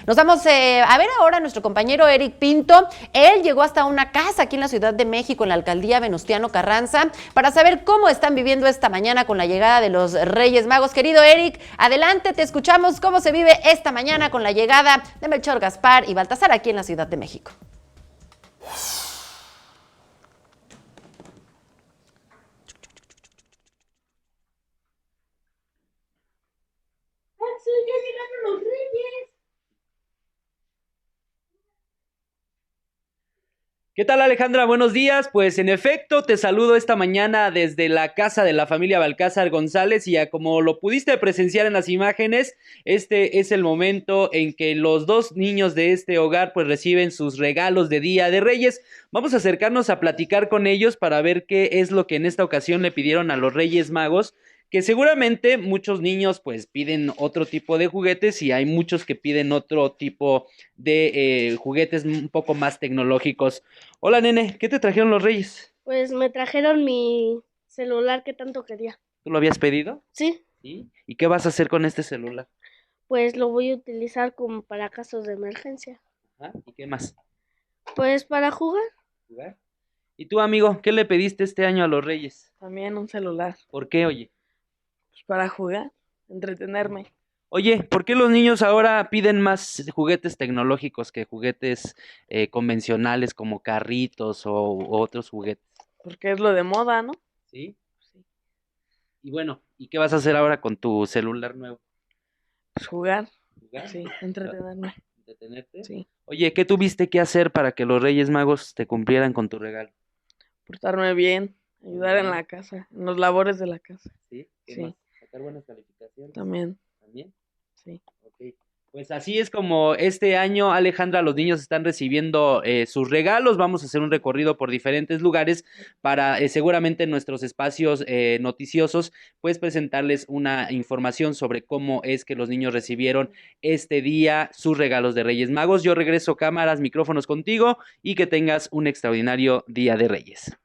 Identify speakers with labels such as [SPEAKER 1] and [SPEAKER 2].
[SPEAKER 1] Nos vamos a ver ahora a nuestro compañero Eric Pinto. Él llegó hasta una casa aquí en la Ciudad de México, en la alcaldía Venustiano Carranza, para saber cómo están viviendo esta mañana con la llegada de los Reyes Magos. Querido Eric, adelante, te escuchamos. ¿Cómo se vive esta mañana con la llegada de Melchor, Gaspar y Baltasar aquí en la Ciudad de México?
[SPEAKER 2] Sí, ya llegaron los Reyes.
[SPEAKER 3] ¿Qué tal, Alejandra? Buenos días. Pues en efecto, te saludo esta mañana desde la casa de la familia Balcázar González y ya como lo pudiste presenciar en las imágenes, este es el momento en que los dos niños de este hogar pues reciben sus regalos de Día de Reyes. Vamos a acercarnos a platicar con ellos para ver qué es lo que en esta ocasión le pidieron a los Reyes Magos, que seguramente muchos niños pues piden otro tipo de juguetes y hay muchos que piden otro tipo de juguetes un poco más tecnológicos. Hola, nene, ¿qué te trajeron los Reyes?
[SPEAKER 2] Pues me trajeron mi celular que tanto quería.
[SPEAKER 3] ¿Tú lo habías pedido?
[SPEAKER 2] Sí,
[SPEAKER 3] Sí. ¿Y qué vas a hacer con este celular?
[SPEAKER 2] pues lo voy a utilizar como para casos de emergencia.
[SPEAKER 3] Ajá. ¿Y qué más?
[SPEAKER 2] Pues para jugar.
[SPEAKER 3] ¿Jugar? ¿Y tú, amigo, qué le pediste este año a los Reyes?
[SPEAKER 4] También un celular,
[SPEAKER 3] ¿Por qué, oye?
[SPEAKER 4] pues para jugar, entretenerme.
[SPEAKER 3] Oye, ¿por qué los niños ahora piden más juguetes tecnológicos que juguetes convencionales como carritos o otros juguetes?
[SPEAKER 4] Porque es lo de moda, ¿no?
[SPEAKER 3] ¿Sí?
[SPEAKER 4] Sí.
[SPEAKER 3] Y bueno, ¿y qué vas a hacer ahora con tu celular nuevo?
[SPEAKER 4] Pues jugar,
[SPEAKER 3] ¿Jugar?
[SPEAKER 4] sí, entretenerme,
[SPEAKER 3] ¿Detenerte?
[SPEAKER 4] sí.
[SPEAKER 3] Oye, ¿qué tuviste que hacer para que los Reyes Magos te cumplieran con tu regalo?
[SPEAKER 4] Portarme bien, ayudar en la casa, en los labores de la casa.
[SPEAKER 3] ¿Sí? ¿Qué
[SPEAKER 4] Sí.
[SPEAKER 3] más? ¿Sacar buenas calificaciones?
[SPEAKER 4] También,
[SPEAKER 3] ¿También?
[SPEAKER 4] sí.
[SPEAKER 3] Ok. Pues así es como este año, Alejandra, los niños están recibiendo sus regalos. Vamos a hacer un recorrido por diferentes lugares para seguramente en nuestros espacios noticiosos, pues presentarles una información sobre cómo es que los niños recibieron este día sus regalos de Reyes Magos. Yo regreso cámaras, micrófonos contigo y que tengas un extraordinario Día de Reyes.